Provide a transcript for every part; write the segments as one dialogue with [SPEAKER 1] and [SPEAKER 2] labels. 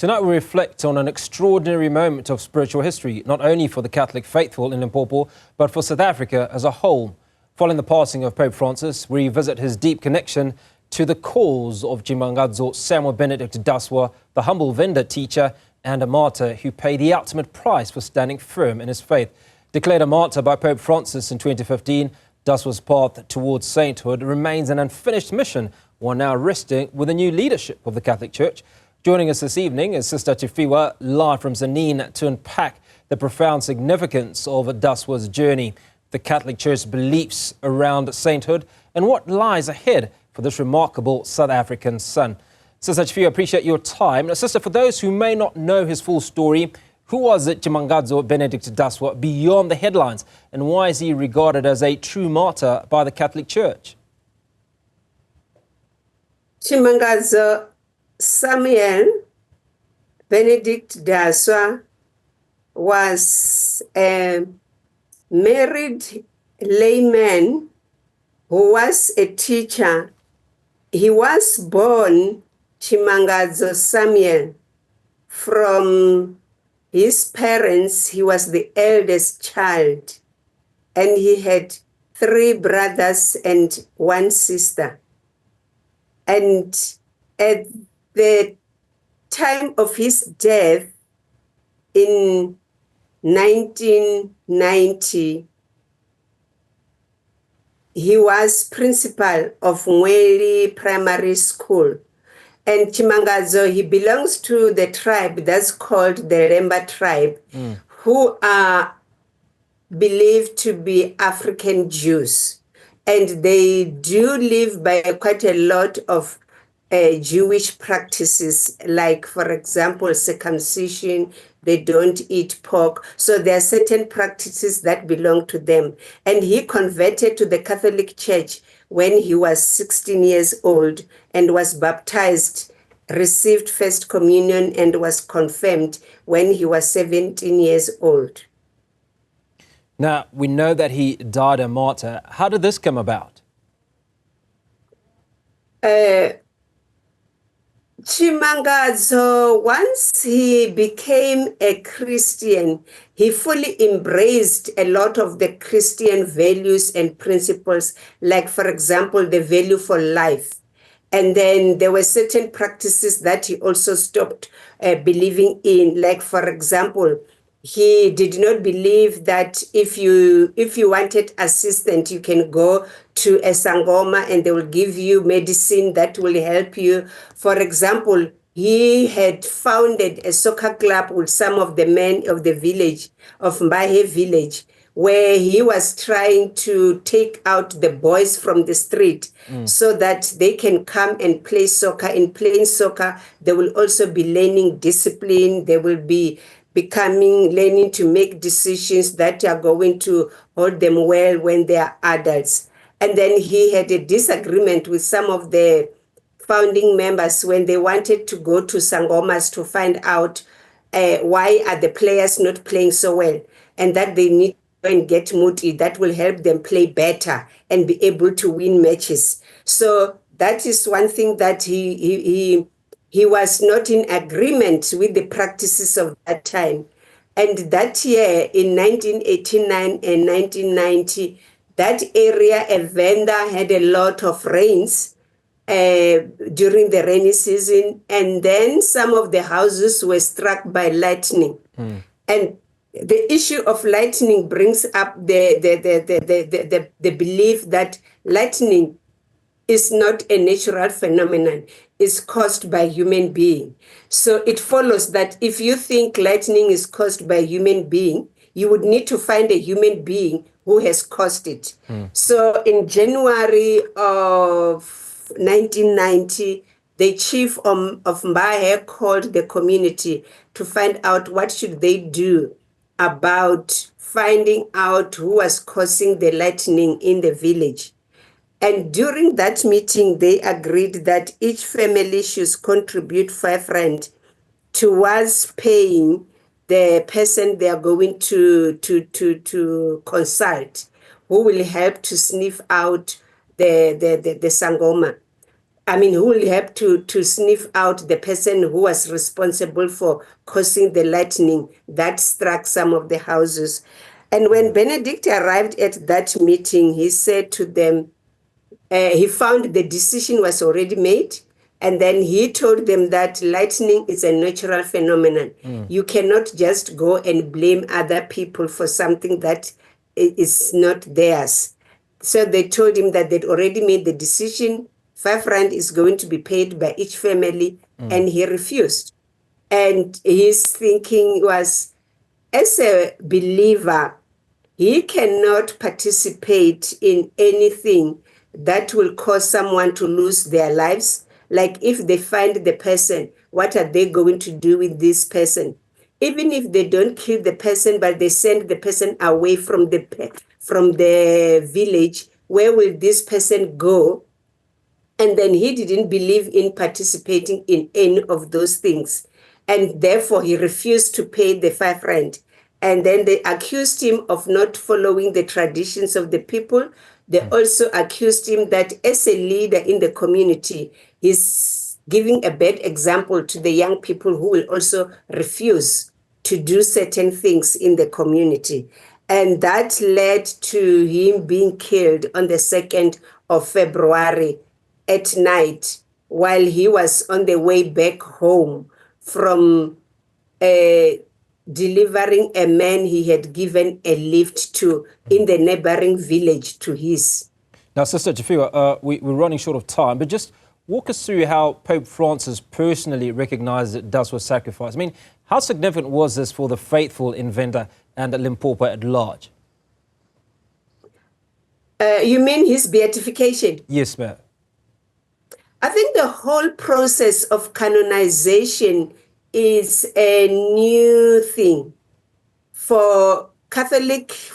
[SPEAKER 1] Tonight we reflect on an extraordinary moment of spiritual history, not only for the Catholic faithful in Limpopo, but for South Africa as a whole. Following the passing of Pope Francis, we revisit his deep connection to the cause of Tshimangadzo Samuel Benedict Daswa, the humble Venda teacher and a martyr who paid the ultimate price for standing firm in his faith. Declared a martyr by Pope Francis in 2015, Daswa's path towards sainthood remains an unfinished mission, one now resting with the new leadership of the Catholic Church. Joining us this evening is Sister Tshifhiwa, live from Zanin, to unpack the profound significance of Daswa's journey, the Catholic Church's beliefs around sainthood, and what lies ahead for this remarkable South African son. Sister Tshifhiwa, appreciate your time. Now, Sister, for those who may not know his full story, who was Tshimangadzo Benedict Daswa beyond the headlines, and why is he regarded as a true martyr by the Catholic Church?
[SPEAKER 2] Tshimangadzo Samuel Benedict Daswa was a married layman who was a teacher. He was born Tshimangadzo Samuel. From his parents, he was the eldest child, and he had 3 brothers and 1 sister. And at the time of his death in 1990, he was principal of Mweli Primary School. And Tshimangadzo, he belongs to the tribe that's called the Lemba tribe, who are believed to be African Jews. And they do live by quite a lot of Jewish practices, like, for example, circumcision. They don't eat pork. So there are certain practices that belong to them. And he converted to the Catholic Church when he was 16 years old and was baptized, received First Communion, and was confirmed when he was 17 years old.
[SPEAKER 1] Now, we know that he died a martyr. How did this come about?
[SPEAKER 2] Tshimangadzo, once he became a Christian, he fully embraced a lot of the Christian values and principles, like, for example, the value for life. And then there were certain practices that he also stopped believing in, like, for example, he did not believe that if you wanted assistance, you can go to a sangoma and they will give you medicine that will help you. For example, he had founded a soccer club with some of the men of the village, of Mbahe village, where he was trying to take out the boys from the street so that they can come and play soccer. In playing soccer, they will also be learning discipline. They will be learning to make decisions that are going to hold them well when they are adults. And then he had a disagreement with some of the founding members when they wanted to go to sangomas to find out why are the players not playing so well, and that they need to go and get muti that will help them play better and be able to win matches. So that is one thing that he was not in agreement with the practices of that time. And that year, in 1989 and 1990, that area of Venda had a lot of rains during the rainy season. And then some of the houses were struck by lightning. And the issue of lightning brings up the belief that lightning is not a natural phenomenon, is caused by human being. So it follows that if you think lightning is caused by a human being, you would need to find a human being who has caused it. So in January of 1990, the chief of Mbahe called the community to find out what should they do about finding out who was causing the lightning in the village. And during that meeting, they agreed that each family should contribute 5 rand towards paying the person they are going to consult, who will help to sniff out the sangoma. who will have to sniff out the person who was responsible for causing the lightning that struck some of the houses. And when Benedict arrived at that meeting, he said to them, he found the decision was already made. And then he told them that lightning is a natural phenomenon. You cannot just go and blame other people for something that is not theirs. So they told him that they'd already made the decision. 5 rand is going to be paid by each family, and he refused. And his thinking was, as a believer, he cannot participate in anything that will cause someone to lose their lives. Like if they find the person, what are they going to do with this person? Even if they don't kill the person, but they send the person away from the village, where will this person go? And then he didn't believe in participating in any of those things. And therefore, he refused to pay the 5 rand. And then they accused him of not following the traditions of the people. They also accused him that as a leader in the community, he's giving a bad example to the young people who will also refuse to do certain things in the community. And that led to him being killed on the 2nd of February at night while he was on the way back home from delivering a man he had given a lift to in the neighboring village to his.
[SPEAKER 1] Now, Sister Tshifhiwa, we're running short of time, but just walk us through how Pope Francis personally recognized Daswa's sacrifice. I mean, how significant was this for the faithful in Venda and Limpopo at large?
[SPEAKER 2] You mean his beatification?
[SPEAKER 1] Yes, ma'am.
[SPEAKER 2] I think the whole process of canonization is a new thing for Catholics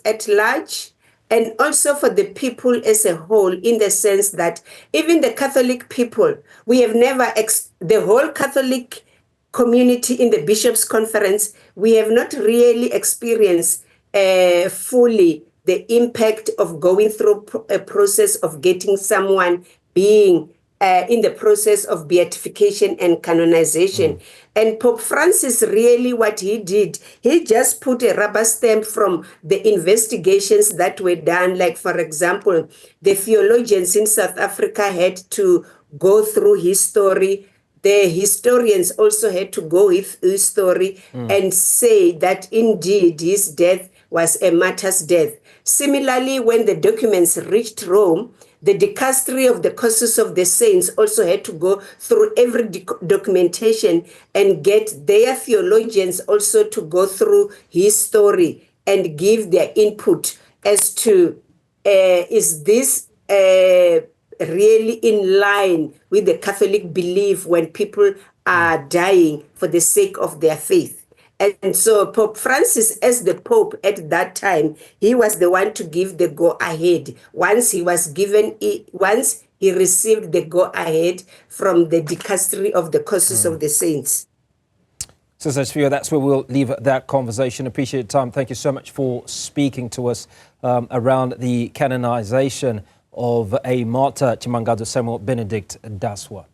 [SPEAKER 2] at large, and also for the people as a whole, in the sense that even the Catholic people, we have never, the whole Catholic community in the Bishops' Conference, we have not really experienced fully the impact of going through a process of getting someone being in the process of beatification and canonization. And Pope Francis, really what he did, he just put a rubber stamp from the investigations that were done. Like, for example, the theologians in South Africa had to go through his story. The historians also had to go with his story and say that indeed his death was a martyr's death. Similarly, when the documents reached Rome, the dicastery of the causes of the saints also had to go through every documentation and get their theologians also to go through his story and give their input as to is this really in line with the Catholic belief when people are dying for the sake of their faith. And so Pope Francis, as the Pope at that time, he was the one to give the go-ahead. Once he received the go-ahead from the dicastery of the causes of the saints.
[SPEAKER 1] Sister Tshifhiwa, that's where we'll leave that conversation. Appreciate your time. Thank you so much for speaking to us around the canonization of a martyr, Tshimangadzo Samuel Benedict Daswa.